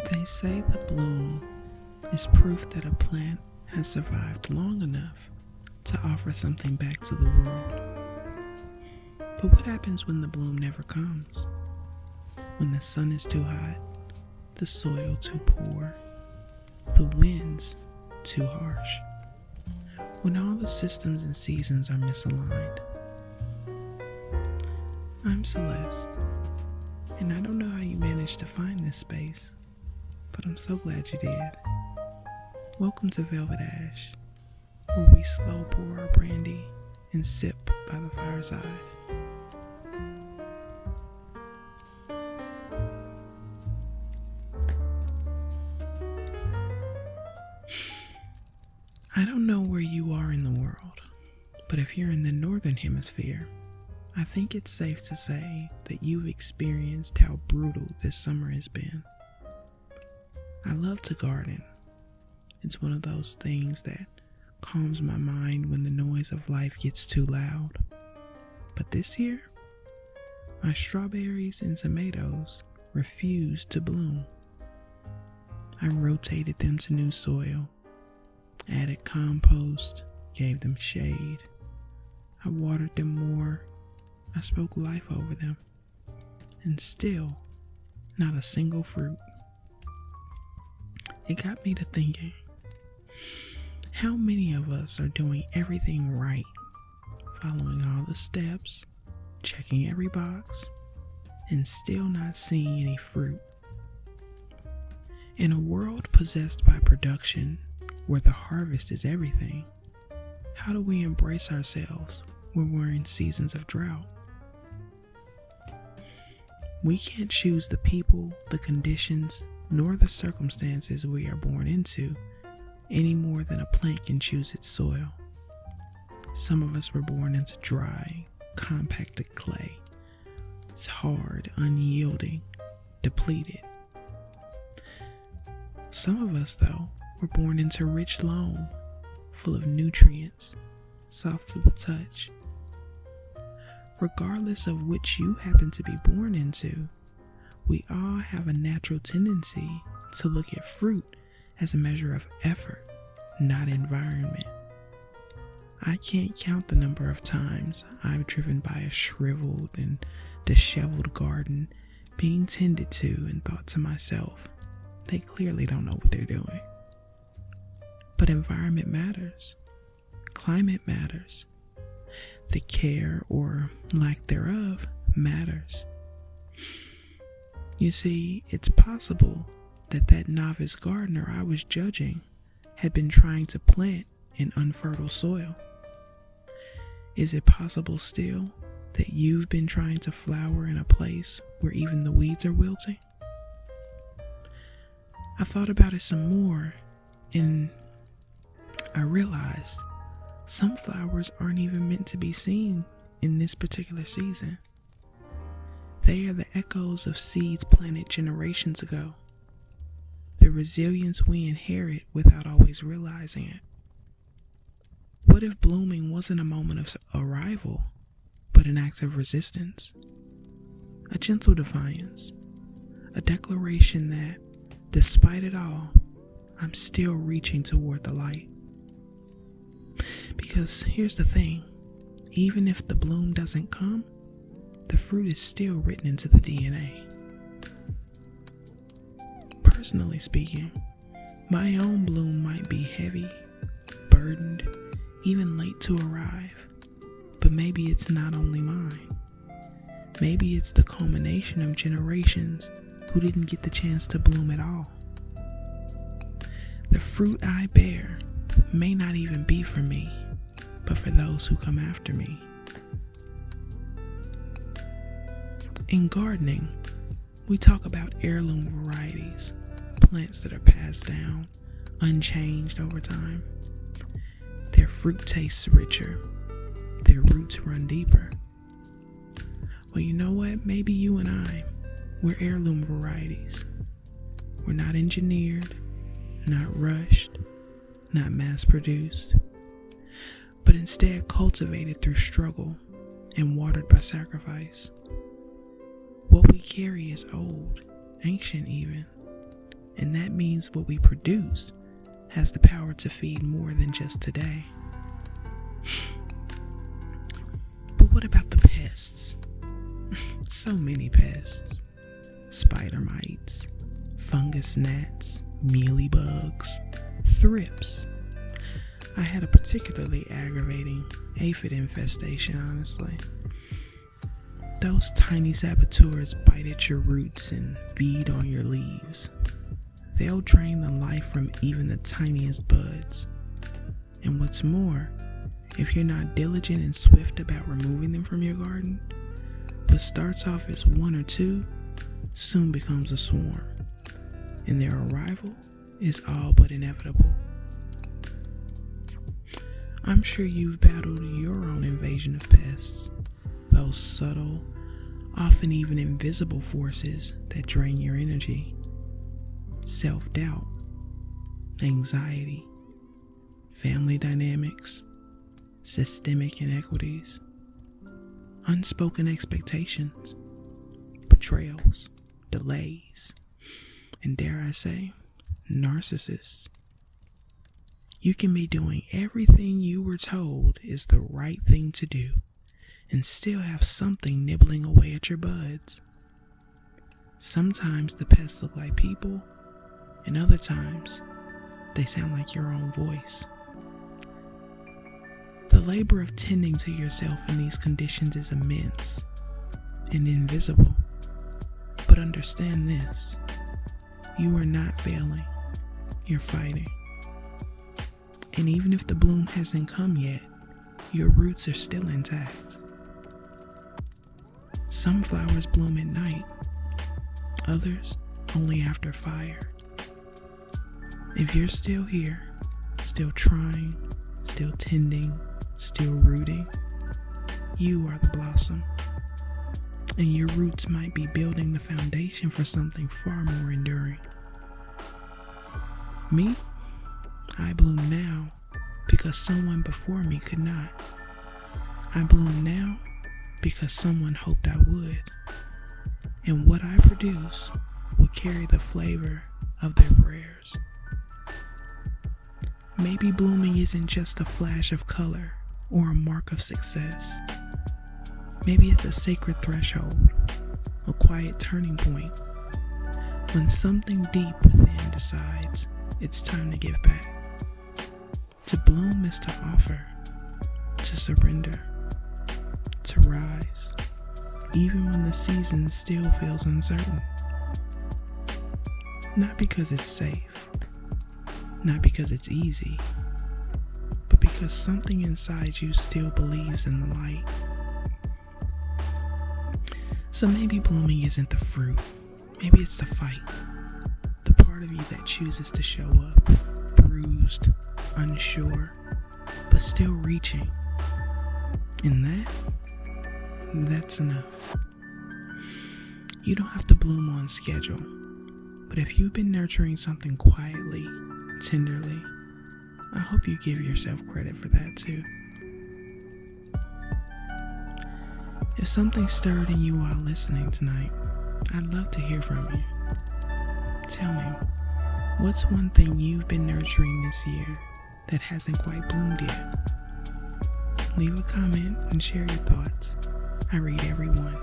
They say the bloom is proof that a plant has survived long enough to offer something back to the world. But what happens when the bloom never comes? When the sun is too hot, the soil too poor, the winds too harsh, when all the systems and seasons are misaligned. I'm Celeste, and I don't know how you managed to find this space, but I'm so glad you did. Welcome to Velvet Ash, where we slow pour our brandy and sip by the fireside. I don't know where you are in the world, but if you're in the northern hemisphere, I think it's safe to say that you've experienced how brutal this summer has been. I love to garden. It's one of those things that calms my mind when the noise of life gets too loud. But this year, my strawberries and tomatoes refused to bloom. I rotated them to new soil, added compost, gave them shade. I watered them more. I spoke life over them. And still, not a single fruit. It got me to thinking, how many of us are doing everything right, following all the steps, checking every box, and still not seeing any fruit? In a world possessed by production, where the harvest is everything, how do we embrace ourselves when we're in seasons of drought? We can't choose the people, the conditions, nor the circumstances we are born into any more than a plant can choose its soil. Some of us were born into dry, compacted clay. It's hard, unyielding, depleted. Some of us, though, were born into rich loam, full of nutrients, soft to the touch. Regardless of which you happen to be born into, we all have a natural tendency to look at fruit as a measure of effort, not environment. I can't count the number of times I've driven by a shriveled and disheveled garden being tended to and thought to myself, they clearly don't know what they're doing. But environment matters. Climate matters. The care or lack thereof matters. You see, it's possible that novice gardener I was judging had been trying to plant in unfertile soil. Is it possible still that you've been trying to flower in a place where even the weeds are wilting? I thought about it some more, and I realized some flowers aren't even meant to be seen in this particular season. They are the echoes of seeds planted generations ago, the resilience we inherit without always realizing it. What if blooming wasn't a moment of arrival, but an act of resistance? A gentle defiance, a declaration that, despite it all, I'm still reaching toward the light. Because here's the thing, even if the bloom doesn't come, the fruit is still written into the DNA. Personally speaking, my own bloom might be heavy, burdened, even late to arrive, but maybe it's not only mine. Maybe it's the culmination of generations who didn't get the chance to bloom at all. The fruit I bear may not even be for me, but for those who come after me. In gardening, we talk about heirloom varieties, plants that are passed down, unchanged over time. Their fruit tastes richer, their roots run deeper. Well, you know what? Maybe you and I, we're heirloom varieties. We're not engineered, not rushed, not mass-produced, but instead cultivated through struggle and watered by sacrifice. What we carry is old, ancient even, And that means what we produce has the power to feed more than just today. But what about the pests? So many pests. Spider mites, fungus gnats, mealybugs, thrips. I had a particularly aggravating aphid infestation, honestly. Those tiny saboteurs bite at your roots and feed on your leaves. They'll drain the life from even the tiniest buds. And what's more, if you're not diligent and swift about removing them from your garden, what starts off as one or two soon becomes a swarm, and their arrival is all but inevitable. I'm sure you've battled your own invasion of pests, those subtle, often even invisible forces that drain your energy. Self-doubt, anxiety, family dynamics, systemic inequities, unspoken expectations, betrayals, delays, and dare I say, narcissists. You can be doing everything you were told is the right thing to do and still have something nibbling away at your buds. Sometimes the pests look like people, and other times they sound like your own voice. The labor of tending to yourself in these conditions is immense and invisible. But understand this, you are not failing, you're fighting. And even if the bloom hasn't come yet, your roots are still intact. Some flowers bloom at night, others only after fire. If you're still here, still trying, still tending, still rooting, you are the blossom. And your roots might be building the foundation for something far more enduring. Me? I bloom now because someone before me could not. I bloom now because someone hoped I would. And what I produce will carry the flavor of their prayers. Maybe blooming isn't just a flash of color or a mark of success. Maybe it's a sacred threshold, a quiet turning point, when something deep within decides it's time to give back. To bloom is to offer, to surrender, to rise, even when the season still feels uncertain. Not because it's safe, not because it's easy, but because something inside you still believes in the light. So maybe blooming isn't the fruit, maybe it's the fight. The part of you that chooses to show up, bruised, unsure, but still reaching. And that's enough. You don't have to bloom on schedule, but if you've been nurturing something quietly, tenderly, I hope you give yourself credit for that too. If something stirred in you while listening tonight, I'd love to hear from you. Tell me, what's one thing you've been nurturing this year that hasn't quite bloomed yet? Leave a comment and share your thoughts. I read every one.